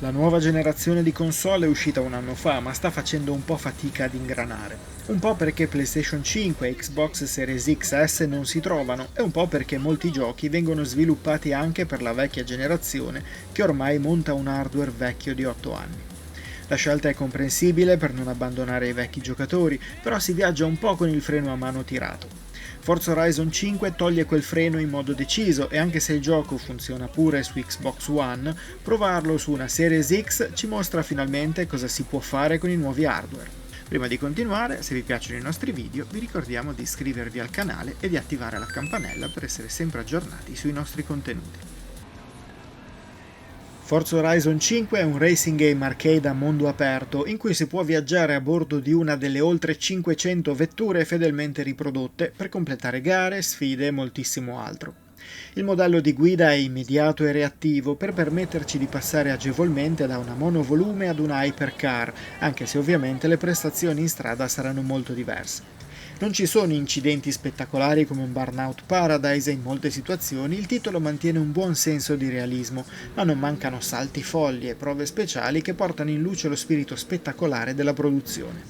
La nuova generazione di console è uscita un anno fa, ma sta facendo un po' fatica ad ingranare. Un po' perché PlayStation 5 e Xbox Series X e S non si trovano, e un po' perché molti giochi vengono sviluppati anche per la vecchia generazione, che ormai monta un hardware vecchio di 8 anni. La scelta è comprensibile per non abbandonare i vecchi giocatori, però si viaggia un po' con il freno a mano tirato. Forza Horizon 5 toglie quel freno in modo deciso e anche se il gioco funziona pure su Xbox One, provarlo su una Series X ci mostra finalmente cosa si può fare con i nuovi hardware. Prima di continuare, se vi piacciono i nostri video, vi ricordiamo di iscrivervi al canale e di attivare la campanella per essere sempre aggiornati sui nostri contenuti. Forza Horizon 5 è un racing game arcade a mondo aperto in cui si può viaggiare a bordo di una delle oltre 500 vetture fedelmente riprodotte per completare gare, sfide e moltissimo altro. Il modello di guida è immediato e reattivo per permetterci di passare agevolmente da una monovolume ad una hypercar, anche se ovviamente le prestazioni in strada saranno molto diverse. Non ci sono incidenti spettacolari come un Burnout Paradise e in molte situazioni il titolo mantiene un buon senso di realismo, ma non mancano salti folli e prove speciali che portano in luce lo spirito spettacolare della produzione.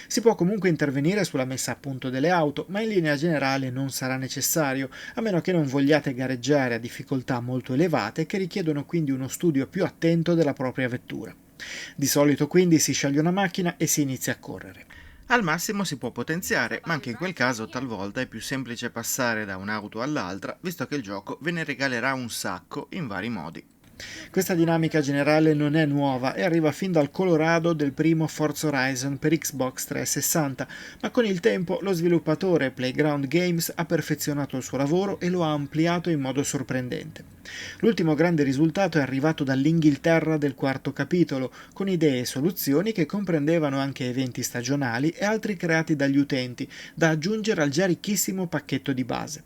Si può comunque intervenire sulla messa a punto delle auto, ma in linea generale non sarà necessario, a meno che non vogliate gareggiare a difficoltà molto elevate che richiedono quindi uno studio più attento della propria vettura. Di solito quindi si sceglie una macchina e si inizia a correre. Al massimo si può potenziare, ma anche in quel caso talvolta è più semplice passare da un'auto all'altra, visto che il gioco ve ne regalerà un sacco in vari modi. Questa dinamica generale non è nuova e arriva fin dal Colorado del primo Forza Horizon per Xbox 360, ma con il tempo lo sviluppatore Playground Games ha perfezionato il suo lavoro e lo ha ampliato in modo sorprendente. L'ultimo grande risultato è arrivato dall'Inghilterra del quarto capitolo, con idee e soluzioni che comprendevano anche eventi stagionali e altri creati dagli utenti, da aggiungere al già ricchissimo pacchetto di base.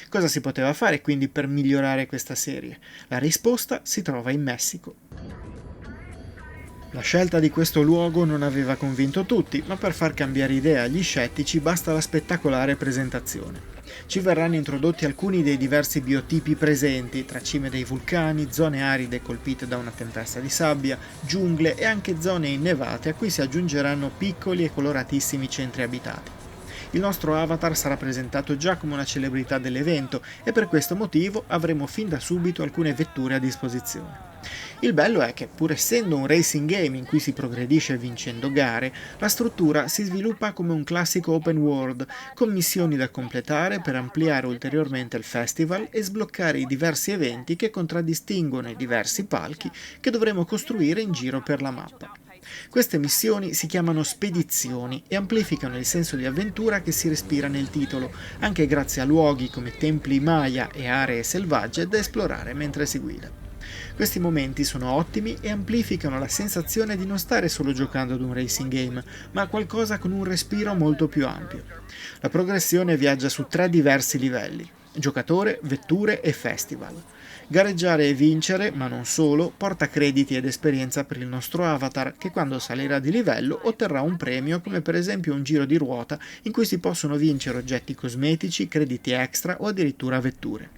Cosa si poteva fare quindi per migliorare questa serie? La risposta si trova in Messico. La scelta di questo luogo non aveva convinto tutti, ma per far cambiare idea agli scettici basta la spettacolare presentazione. Ci verranno introdotti alcuni dei diversi biotipi presenti, tra cime dei vulcani, zone aride colpite da una tempesta di sabbia, giungle e anche zone innevate a cui si aggiungeranno piccoli e coloratissimi centri abitati. Il nostro avatar sarà presentato già come una celebrità dell'evento e per questo motivo avremo fin da subito alcune vetture a disposizione. Il bello è che, pur essendo un racing game in cui si progredisce vincendo gare, la struttura si sviluppa come un classico open world, con missioni da completare per ampliare ulteriormente il festival e sbloccare i diversi eventi che contraddistinguono i diversi palchi che dovremo costruire in giro per la mappa. Queste missioni si chiamano spedizioni e amplificano il senso di avventura che si respira nel titolo, anche grazie a luoghi come templi Maya e aree selvagge da esplorare mentre si guida. Questi momenti sono ottimi e amplificano la sensazione di non stare solo giocando ad un racing game, ma a qualcosa con un respiro molto più ampio. La progressione viaggia su 3 diversi livelli: giocatore, vetture e festival. Gareggiare e vincere, ma non solo, porta crediti ed esperienza per il nostro avatar che quando salirà di livello otterrà un premio come per esempio un giro di ruota in cui si possono vincere oggetti cosmetici, crediti extra o addirittura vetture.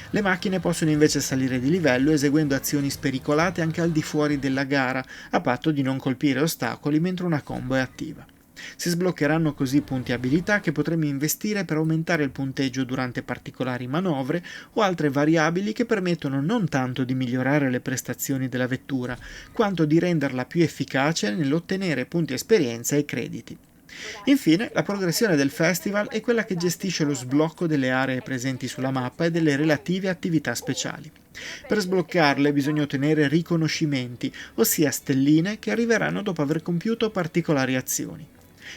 Le macchine possono invece salire di livello eseguendo azioni spericolate anche al di fuori della gara, a patto di non colpire ostacoli mentre una combo è attiva. Si sbloccheranno così punti abilità che potremo investire per aumentare il punteggio durante particolari manovre o altre variabili che permettono non tanto di migliorare le prestazioni della vettura, quanto di renderla più efficace nell'ottenere punti esperienza e crediti. Infine, la progressione del festival è quella che gestisce lo sblocco delle aree presenti sulla mappa e delle relative attività speciali. Per sbloccarle bisogna ottenere riconoscimenti, ossia stelline che arriveranno dopo aver compiuto particolari azioni.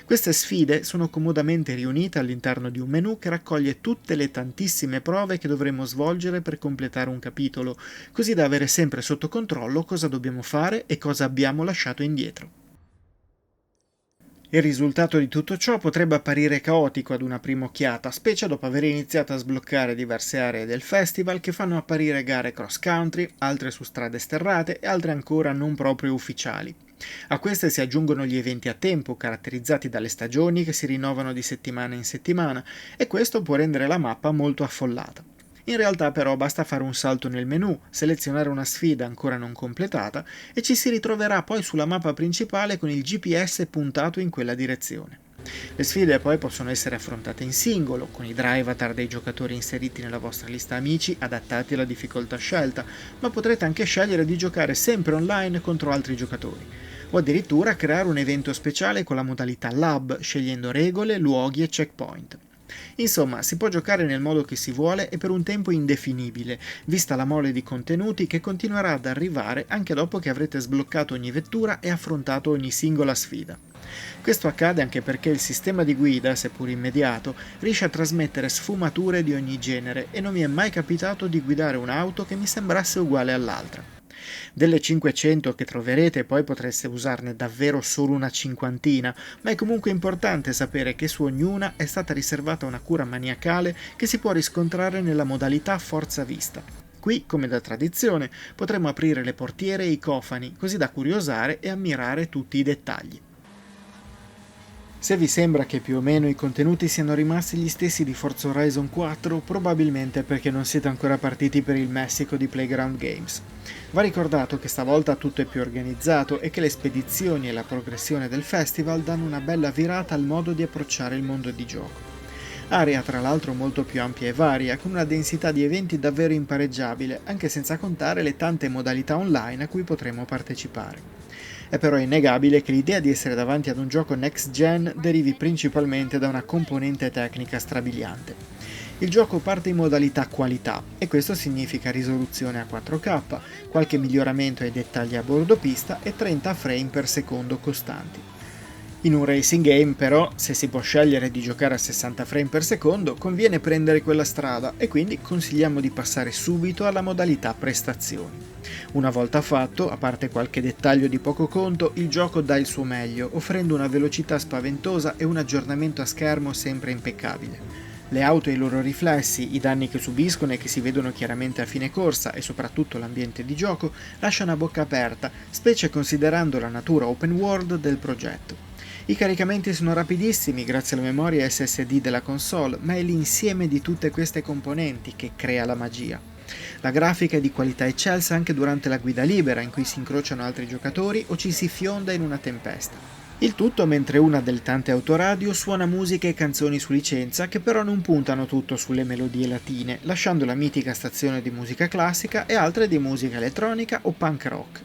Queste sfide sono comodamente riunite all'interno di un menu che raccoglie tutte le tantissime prove che dovremo svolgere per completare un capitolo, così da avere sempre sotto controllo cosa dobbiamo fare e cosa abbiamo lasciato indietro. Il risultato di tutto ciò potrebbe apparire caotico ad una prima occhiata, specie dopo aver iniziato a sbloccare diverse aree del festival che fanno apparire gare cross country, altre su strade sterrate e altre ancora non proprio ufficiali. A queste si aggiungono gli eventi a tempo, caratterizzati dalle stagioni che si rinnovano di settimana in settimana, e questo può rendere la mappa molto affollata. In realtà però basta fare un salto nel menu, selezionare una sfida ancora non completata e ci si ritroverà poi sulla mappa principale con il GPS puntato in quella direzione. Le sfide poi possono essere affrontate in singolo, con i drivatar dei giocatori inseriti nella vostra lista amici adattati alla difficoltà scelta, ma potrete anche scegliere di giocare sempre online contro altri giocatori, o addirittura creare un evento speciale con la modalità Lab, scegliendo regole, luoghi e checkpoint. Insomma, si può giocare nel modo che si vuole e per un tempo indefinibile, vista la mole di contenuti che continuerà ad arrivare anche dopo che avrete sbloccato ogni vettura e affrontato ogni singola sfida. Questo accade anche perché il sistema di guida, seppur immediato, riesce a trasmettere sfumature di ogni genere e non mi è mai capitato di guidare un'auto che mi sembrasse uguale all'altra. Delle 500 che troverete poi potreste usarne davvero solo una cinquantina, ma è comunque importante sapere che su ognuna è stata riservata una cura maniacale che si può riscontrare nella modalità forza vista. Qui, come da tradizione, potremo aprire le portiere e i cofani, così da curiosare e ammirare tutti i dettagli. Se vi sembra che più o meno i contenuti siano rimasti gli stessi di Forza Horizon 4, probabilmente è perché non siete ancora partiti per il Messico di Playground Games. Va ricordato che stavolta tutto è più organizzato e che le spedizioni e la progressione del festival danno una bella virata al modo di approcciare il mondo di gioco. Area tra l'altro molto più ampia e varia, con una densità di eventi davvero impareggiabile, anche senza contare le tante modalità online a cui potremo partecipare. È però innegabile che l'idea di essere davanti ad un gioco next gen derivi principalmente da una componente tecnica strabiliante. Il gioco parte in modalità qualità e questo significa risoluzione a 4K, qualche miglioramento ai dettagli a bordo pista e 30 frame per secondo costanti. In un racing game però, se si può scegliere di giocare a 60 frame per secondo, conviene prendere quella strada e quindi consigliamo di passare subito alla modalità prestazioni. Una volta fatto, a parte qualche dettaglio di poco conto, il gioco dà il suo meglio, offrendo una velocità spaventosa e un aggiornamento a schermo sempre impeccabile. Le auto e i loro riflessi, i danni che subiscono e che si vedono chiaramente a fine corsa e soprattutto l'ambiente di gioco lasciano a bocca aperta, specie considerando la natura open world del progetto. I caricamenti sono rapidissimi grazie alla memoria SSD della console, ma è l'insieme di tutte queste componenti che crea la magia. La grafica è di qualità eccelsa anche durante la guida libera, in cui si incrociano altri giocatori o ci si fionda in una tempesta. Il tutto mentre una delle tante autoradio suona musiche e canzoni su licenza che però non puntano tutto sulle melodie latine, lasciando la mitica stazione di musica classica e altre di musica elettronica o punk rock.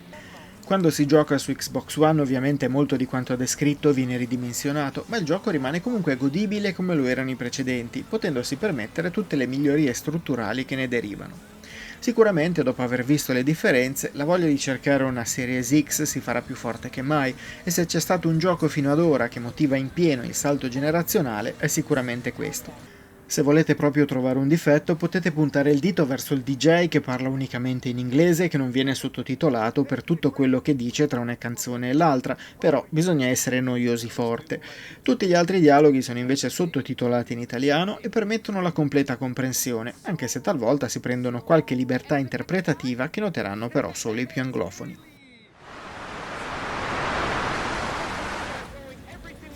Quando si gioca su Xbox One ovviamente molto di quanto descritto viene ridimensionato, ma il gioco rimane comunque godibile come lo erano i precedenti, potendosi permettere tutte le migliorie strutturali che ne derivano. Sicuramente dopo aver visto le differenze, la voglia di cercare una Series X si farà più forte che mai, e se c'è stato un gioco fino ad ora che motiva in pieno il salto generazionale è sicuramente questo. Se volete proprio trovare un difetto, potete puntare il dito verso il DJ che parla unicamente in inglese e che non viene sottotitolato per tutto quello che dice tra una canzone e l'altra, però bisogna essere noiosi forte. Tutti gli altri dialoghi sono invece sottotitolati in italiano e permettono la completa comprensione, anche se talvolta si prendono qualche libertà interpretativa che noteranno però solo i più anglofoni.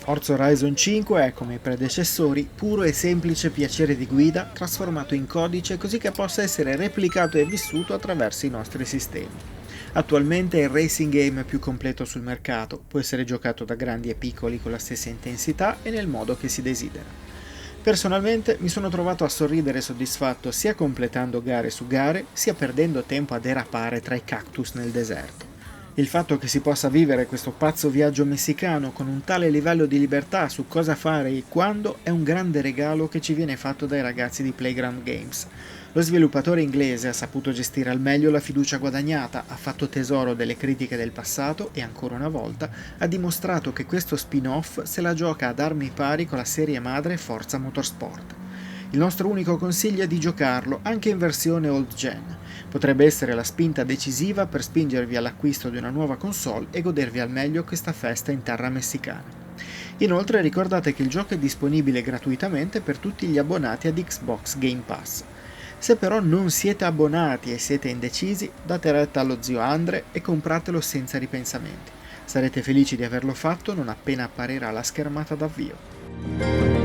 Forza Horizon 5 è, come i predecessori, puro e semplice piacere di guida trasformato in codice così che possa essere replicato e vissuto attraverso i nostri sistemi. Attualmente è il racing game più completo sul mercato, può essere giocato da grandi e piccoli con la stessa intensità e nel modo che si desidera. Personalmente mi sono trovato a sorridere soddisfatto sia completando gare su gare, sia perdendo tempo a derapare tra i cactus nel deserto. Il fatto che si possa vivere questo pazzo viaggio messicano con un tale livello di libertà su cosa fare e quando è un grande regalo che ci viene fatto dai ragazzi di Playground Games. Lo sviluppatore inglese ha saputo gestire al meglio la fiducia guadagnata, ha fatto tesoro delle critiche del passato e ancora una volta ha dimostrato che questo spin-off se la gioca ad armi pari con la serie madre Forza Motorsport. Il nostro unico consiglio è di giocarlo anche in versione old gen. Potrebbe essere la spinta decisiva per spingervi all'acquisto di una nuova console e godervi al meglio questa festa in terra messicana. Inoltre ricordate che il gioco è disponibile gratuitamente per tutti gli abbonati ad Xbox Game Pass. Se però non siete abbonati e siete indecisi, date retta allo zio Andre e compratelo senza ripensamenti. Sarete felici di averlo fatto non appena apparirà la schermata d'avvio.